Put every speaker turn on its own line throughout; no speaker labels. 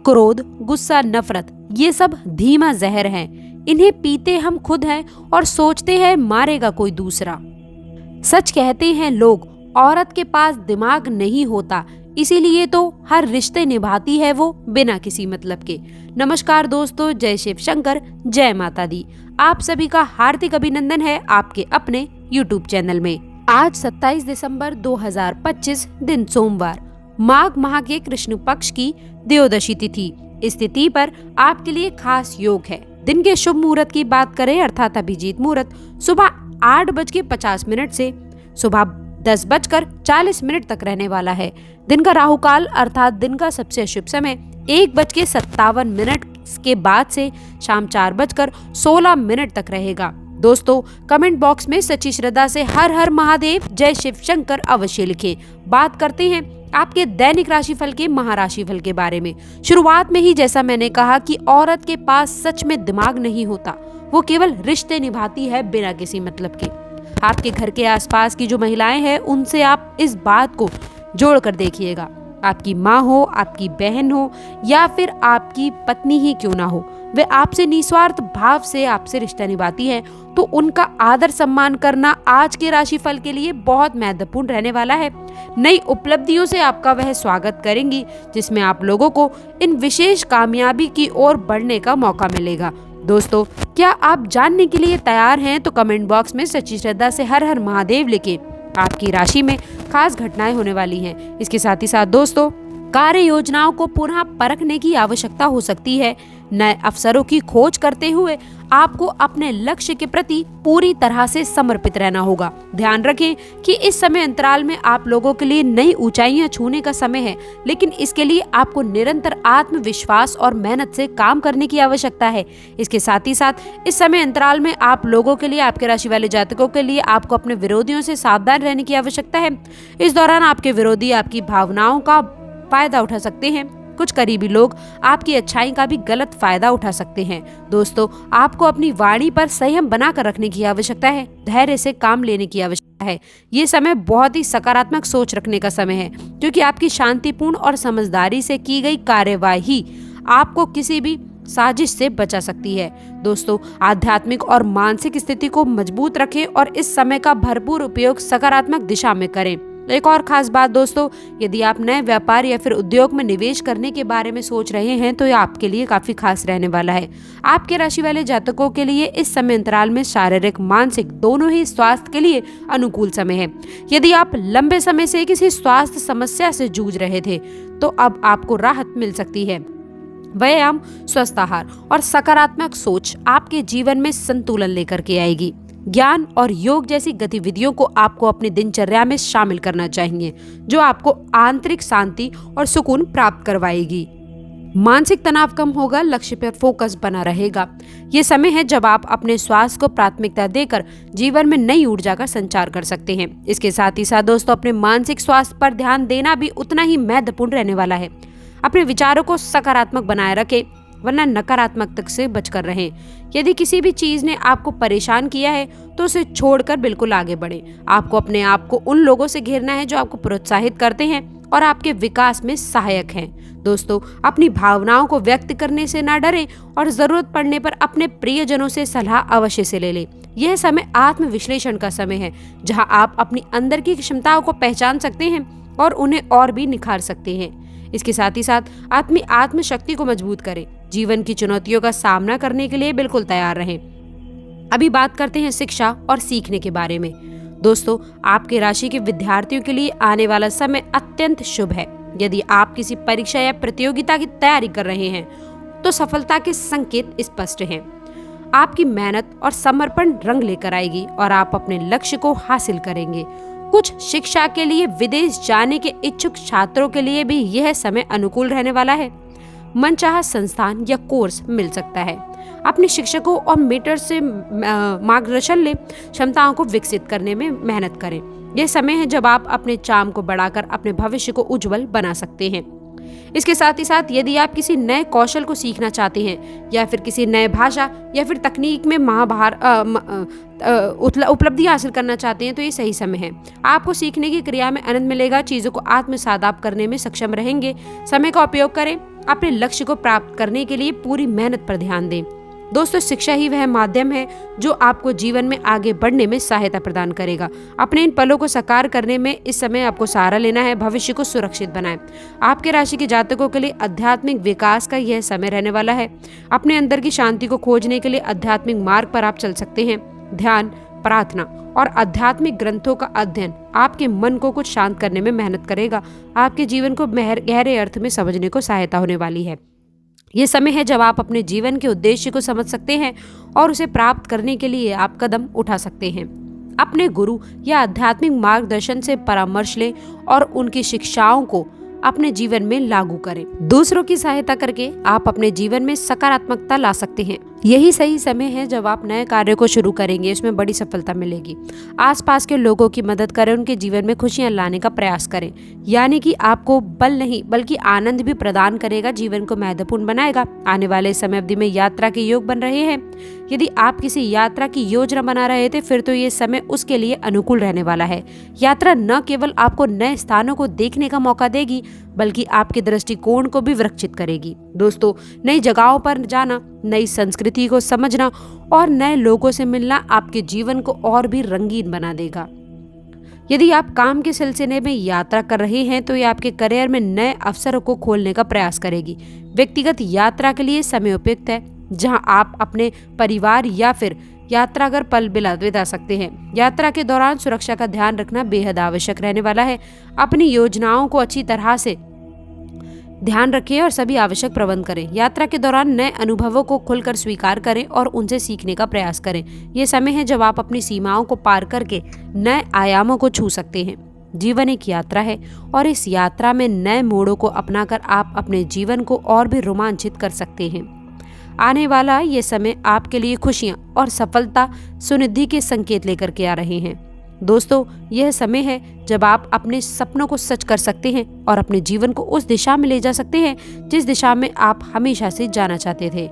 क्रोध, गुस्सा, नफरत ये सब धीमा जहर है। इन्हें पीते हम खुद हैं और सोचते हैं मारेगा कोई दूसरा। सच कहते हैं लोग, औरत के पास दिमाग नहीं होता, इसीलिए तो हर रिश्ते निभाती है वो बिना किसी मतलब के। नमस्कार दोस्तों, जय शिव शंकर, जय माता दी। आप सभी का हार्दिक अभिनंदन है आपके अपने YouTube चैनल में। आज 27 दिसंबर 2025 दिन सोमवार, माघ माह के कृष्ण पक्ष की द्वादशी तिथि। इस तिथि पर आपके लिए खास योग है। दिन के शुभ मुहूर्त की बात करें अर्थात अभिजीत मुहूर्त सुबह 8:50 से सुबह 10:40 तक रहने वाला है। दिन का राहु काल अर्थात दिन का सबसे अशुभ समय 1:57 के बाद से शाम 4:16 तक रहेगा। दोस्तों, कमेंट बॉक्स में सच्ची श्रद्धा से हर हर महादेव, जय शिव शंकर अवश्य लिखें। बात करते हैं आपके दैनिक राशिफल के महाराशिफल के बारे में। शुरुआत में ही जैसा मैंने कहा कि औरत के पास सच में दिमाग नहीं होता, वो केवल रिश्ते निभाती है बिना किसी मतलब के। आपके घर के आसपास की जो महिलाएं हैं उनसे आप इस बात को जोड़कर देखिएगा। आपकी माँ हो, आपकी बहन हो या फिर आपकी पत्नी ही क्यों ना हो, वे आपसे निस्वार्थ भाव से आपसे रिश्ता निभाती हैं, तो उनका आदर सम्मान करना आज के राशिफल के लिए बहुत महत्वपूर्ण रहने वाला है। नई उपलब्धियों से आपका वह स्वागत करेंगी जिसमें आप लोगों को इन विशेष कामयाबी की ओर बढ़ने का मौका मिलेगा। दोस्तों, क्या आप जानने के लिए तैयार हैं? तो कमेंट बॉक्स में सच्ची श्रद्धा से हर हर महादेव लिखें। आपकी राशि में खास घटनाएं होने वाली हैं। इसके साथ ही साथ दोस्तों, कार्य योजनाओं को पुनः परखने की आवश्यकता हो सकती है। नए अवसरों की खोज करते हुए आपको अपने लक्ष्य के प्रति पूरी तरह से समर्पित रहना होगा। ध्यान रखें कि इस समय अंतराल में आप लोगों के लिए नई ऊंचाइयां छूने का समय है, लेकिन इसके लिए आपको निरंतर आत्मविश्वास और मेहनत से काम करने की आवश्यकता है। इसके साथ ही साथ इस समय अंतराल में आप लोगों के लिए, आपके राशि वाले जातकों के लिए आपको अपने विरोधियों से सावधान रहने की आवश्यकता है। इस दौरान आपके विरोधी आपकी भावनाओं का फायदा उठा सकते हैं। कुछ करीबी लोग आपकी अच्छाई का भी गलत फायदा उठा सकते हैं। दोस्तों, आपको अपनी वाणी पर संयम बनाकर रखने की आवश्यकता है। धैर्य से काम लेने की आवश्यकता है। ये समय बहुत ही सकारात्मक सोच रखने का समय है, क्योंकि आपकी शांतिपूर्ण और समझदारी से की गई कार्यवाही आपको किसी भी साजिश से बचा सकती है। दोस्तों, आध्यात्मिक और मानसिक स्थिति को मजबूत रखें और इस समय का भरपूर उपयोग सकारात्मक दिशा में करें। एक और खास बात दोस्तों, यदि आप नए व्यापार या फिर उद्योग में निवेश करने के बारे में सोच रहे हैं तो ये आपके लिए काफी खास रहने वाला है। आपके राशि वाले जातकों के लिए इस समय अंतराल में शारीरिक मानसिक दोनों ही स्वास्थ्य के लिए अनुकूल समय है। यदि आप लंबे समय से किसी स्वास्थ्य समस्या से जूझ रहे थे तो अब आपको राहत मिल सकती है। व्यायाम, स्वस्थ आहार और सकारात्मक सोच आपके जीवन में संतुलन लेकर के आएगी। ज्ञान और योग जैसी गतिविधियों को आपको अपनी दिनचर्या में शामिल करना चाहिए, जो आपको आंतरिक शांति और सुकून प्राप्त करवाएगी। मानसिक तनाव कम होगा, लक्ष्य पर फोकस बना रहेगा। ये समय है जब आप अपने स्वास्थ्य को प्राथमिकता देकर जीवन में नई ऊर्जा का संचार कर सकते हैं। इसके साथ ही साथ दोस्तों, अपने मानसिक स्वास्थ्य पर ध्यान देना भी उतना ही महत्वपूर्ण रहने वाला है। अपने विचारों को सकारात्मक बनाए रखें, वरना नकारात्मक से बचकर रहें। यदि किसी भी चीज ने आपको परेशान किया है तो उसे छोड़कर बिल्कुल आगे बढ़ें। आपको अपने आप को उन लोगों से घेरना है जो आपको प्रोत्साहित करते हैं और आपके विकास में सहायक हैं। दोस्तों, अपनी भावनाओं को व्यक्त करने से ना डरें और जरूरत पड़ने पर अपने प्रियजनों से सलाह अवश्य से ले लें। यह समय आत्मविश्लेषण का समय है, जहां आप अपनी अंदर की क्षमताओं को पहचान सकते हैं और उन्हें और भी निखार सकते हैं। इसके साथ ही साथ अपनी आत्मशक्ति को मजबूत करें। जीवन की चुनौतियों का सामना करने के लिए बिल्कुल तैयार रहें। अभी बात करते हैं शिक्षा और सीखने के बारे में। दोस्तों, आपके राशि के विद्यार्थियों के लिए आने वाला समय अत्यंत शुभ है। यदि आप किसी परीक्षा या प्रतियोगिता की तैयारी कर रहे हैं तो सफलता के संकेत स्पष्ट हैं। आपकी मेहनत और समर्पण रंग लेकर आएगी और आप अपने लक्ष्य को हासिल करेंगे। कुछ शिक्षा के लिए विदेश जाने के इच्छुक छात्रों के लिए भी यह समय अनुकूल रहने वाला है। मनचाहा संस्थान या कोर्स मिल सकता है। अपने शिक्षकों और मेंटर से मार्गदर्शन लें, क्षमताओं को विकसित करने में मेहनत करें। यह समय है जब आप अपने चार्म को बढ़ाकर अपने भविष्य को उज्जवल बना सकते हैं। इसके साथ ही साथ यदि आप किसी नए कौशल को सीखना चाहते हैं या फिर किसी नए भाषा या फिर तकनीक में उपलब्धि हासिल करना चाहते हैं तो ये सही समय है। आपको सीखने की क्रिया में आनंद मिलेगा, चीज़ों को आत्मसात आप करने में सक्षम रहेंगे। समय का उपयोग करें, अपने लक्ष्य को प्राप्त करने के लिए पूरी मेहनत पर ध्यान दें। दोस्तों, शिक्षा ही वह माध्यम है जो आपको जीवन में आगे बढ़ने में सहायता प्रदान करेगा। अपने इन पलों को साकार करने में इस समय आपको सहारा लेना है। भविष्य को सुरक्षित बनाएं। आपके राशि के जातकों के लिए आध्यात्मिक विकास का यह समय रहने वाला है। अपने अंदर की शांति को खोजने के लिए आध्यात्मिक मार्ग पर आप चल सकते हैं। ध्यान, प्रार्थना और आध्यात्मिक ग्रंथों का अध्ययन आपके मन को कुछ शांत करने में मेहनत करेगा। आपके जीवन को गहरे अर्थ में समझने को सहायता होने वाली है। ये समय है जब आप अपने जीवन के उद्देश्य को समझ सकते हैं और उसे प्राप्त करने के लिए आप कदम उठा सकते हैं। अपने गुरु या आध्यात्मिक मार्गदर्शन से परामर्श लें और उनकी शिक्षाओं को अपने जीवन में लागू करें। दूसरों की सहायता करके आप अपने जीवन में सकारात्मकता ला सकते हैं। यही सही समय है जब आप नए कार्य को शुरू करेंगे, इसमें बड़ी सफलता मिलेगी। आसपास के लोगों की मदद करें, उनके जीवन में खुशियां लाने का प्रयास करें। यानी कि आपको बल नहीं बल्कि आनंद भी प्रदान करेगा, जीवन को महत्वपूर्ण बनाएगा। आने वाले समय अवधि में यात्रा के योग बन रहे हैं। यदि आप किसी यात्रा की योजना बना रहे थे फिर तो ये समय उसके लिए अनुकूल रहने वाला है। यात्रा न केवल आपको नए स्थानों को देखने का मौका देगी बल्कि आपके दृष्टिकोण को भी विकसित करेगी। दोस्तों, नई जगहों पर जाना, नई संस्कृति को समझना और नए लोगों से मिलना आपके जीवन को और भी रंगीन बना देगा। यदि आप काम के सिलसिले में यात्रा कर रहे हैं तो ये आपके करियर में नए अवसरों को खोलने का प्रयास करेगी। व्यक्तिगत यात्रा के लिए समय उपयुक्त है, जहां आप अपने परिवार या फिर यात्रागर पल बिता सकते हैं। यात्रा के दौरान सुरक्षा का ध्यान रखना बेहद आवश्यक रहने वाला है। अपनी योजनाओं को अच्छी तरह से ध्यान रखें और सभी आवश्यक प्रबंध करें। यात्रा के दौरान नए अनुभवों को खुलकर स्वीकार करें और उनसे सीखने का प्रयास करें। ये समय है जब आप अपनी सीमाओं को पार करके नए आयामों को छू सकते हैं। जीवन एक यात्रा है और इस यात्रा में नए मोड़ों को अपनाकर आप अपने जीवन को और भी रोमांचित कर सकते हैं। आने वाला ये समय आपके लिए खुशियां और सफलता सुनिधि के संकेत लेकर के आ रहे हैं। दोस्तों, यह समय है जब आप अपने सपनों को सच कर सकते हैं और अपने जीवन को उस दिशा में ले जा सकते हैं जिस दिशा में आप हमेशा से जाना चाहते थे।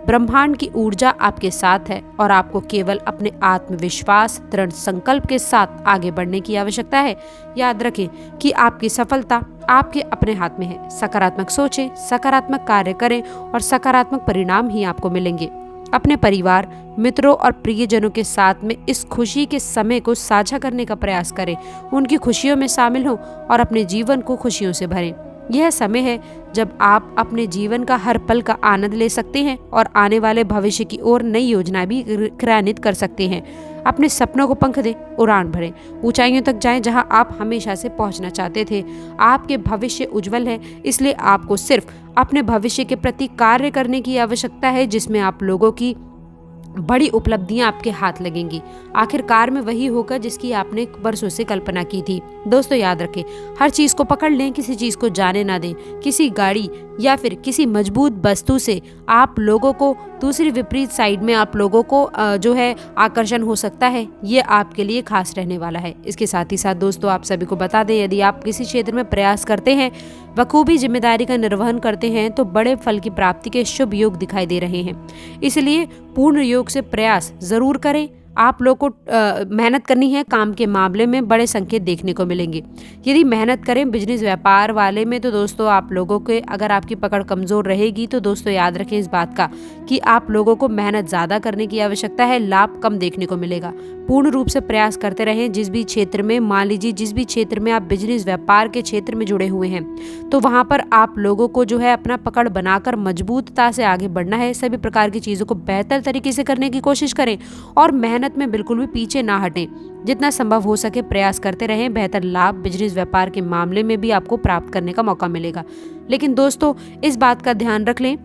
ब्रह्मांड की ऊर्जा आपके साथ है और आपको केवल अपने आत्मविश्वास, दृढ़ संकल्प के साथ आगे बढ़ने की आवश्यकता है। याद रखें कि आपकी सफलता आपके अपने हाथ में है। सकारात्मक सोचें, सकारात्मक कार्य करें और सकारात्मक परिणाम ही आपको मिलेंगे। अपने परिवार, मित्रों और प्रियजनों के साथ में इस खुशी के समय को साझा करने का प्रयास करें। उनकी खुशियों में शामिल हों और अपने जीवन को खुशियों से भरें। यह समय है जब आप अपने जीवन का हर पल का आनंद ले सकते हैं और आने वाले भविष्य की ओर नई योजना भी क्रियान्वित कर सकते हैं। अपने सपनों को पंख दें, उड़ान भरें, ऊंचाइयों तक जाएं जहां आप हमेशा से पहुंचना चाहते थे। आपके भविष्य उज्जवल है, इसलिए आपको सिर्फ अपने भविष्य के प्रति कार्य करने की आवश्यकता है जिसमें आप लोगों की बड़ी उपलब्धियां आपके हाथ लगेंगी। आखिरकार में वही होगा जिसकी आपने बरसों से कल्पना की थी। दोस्तों, याद रखें, हर चीज को पकड़ लें, किसी चीज को जाने ना दें। किसी गाड़ी या फिर किसी मजबूत वस्तु से आप लोगों को दूसरी विपरीत साइड में आप लोगों को जो है आकर्षण हो सकता है। ये आपके लिए खास रहने वाला है। इसके साथ ही साथ दोस्तों, आप सभी को बता दें, यदि आप किसी क्षेत्र में प्रयास करते हैं, बखूबी जिम्मेदारी का निर्वहन करते हैं तो बड़े फल की प्राप्ति के शुभ योग दिखाई दे रहे हैं। इसलिए पूर्ण योग से प्रयास जरूर करें। आप लोग को मेहनत करनी है। काम के मामले में बड़े संकेत देखने को मिलेंगे। यदि मेहनत करें बिजनेस व्यापार वाले में तो दोस्तों आप लोगों के अगर आपकी पकड़ कमज़ोर रहेगी तो दोस्तों याद रखें इस बात का कि आप लोगों को मेहनत ज़्यादा करने की आवश्यकता है। लाभ कम देखने को मिलेगा। पूर्ण रूप से प्रयास करते रहें। जिस भी क्षेत्र में, मान लीजिए जिस भी क्षेत्र में आप बिजनेस व्यापार के क्षेत्र में जुड़े हुए हैं तो वहाँ पर आप लोगों को जो है अपना पकड़ बनाकर मजबूतता से आगे बढ़ना है। सभी प्रकार की चीज़ों को बेहतर तरीके से करने की कोशिश करें और मेहनत में बिल्कुल भी पीछे ना हटें। जितना संभव हो सके प्रयास करते रहें। बेहतर लाभ बिजनेस व्यापार के मामले में भी आपको प्राप्त करने का मौका मिलेगा। लेकिन दोस्तों इस बात का ध्यान रख लें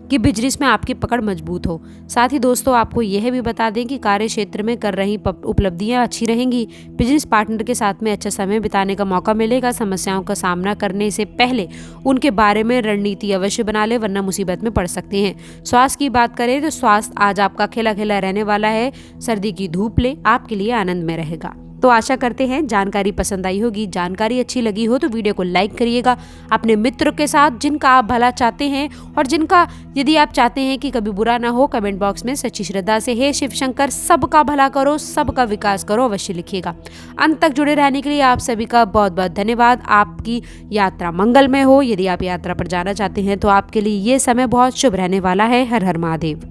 कि बिजनेस में आपकी पकड़ मजबूत हो। साथ ही दोस्तों आपको यह भी बता दें कि कार्य क्षेत्र में कर रही उपलब्धियां अच्छी रहेंगी। बिजनेस पार्टनर के साथ में अच्छा समय बिताने का मौका मिलेगा। समस्याओं का सामना करने से पहले उनके बारे में रणनीति अवश्य बना ले, वरना मुसीबत में पड़ सकते हैं। स्वास्थ्य की बात करें तो स्वास्थ्य आज आपका खिला खिला रहने वाला है। सर्दी की धूप ले आपके लिए आनंद में रहेगा। तो आशा करते हैं जानकारी पसंद आई होगी। जानकारी अच्छी लगी हो तो वीडियो को लाइक करिएगा अपने मित्रों के साथ जिनका आप भला चाहते हैं, और जिनका यदि आप चाहते हैं कि कभी बुरा ना हो, कमेंट बॉक्स में सच्ची श्रद्धा से हे शिव शंकर सबका भला करो, सबका विकास करो अवश्य लिखिएगा। अंत तक जुड़े रहने के लिए आप सभी का बहुत बहुत धन्यवाद। आपकी यात्रा मंगलमय हो। यदि आप यात्रा पर जाना चाहते हैं तो आपके लिए ये समय बहुत शुभ रहने वाला है। हर हर महादेव।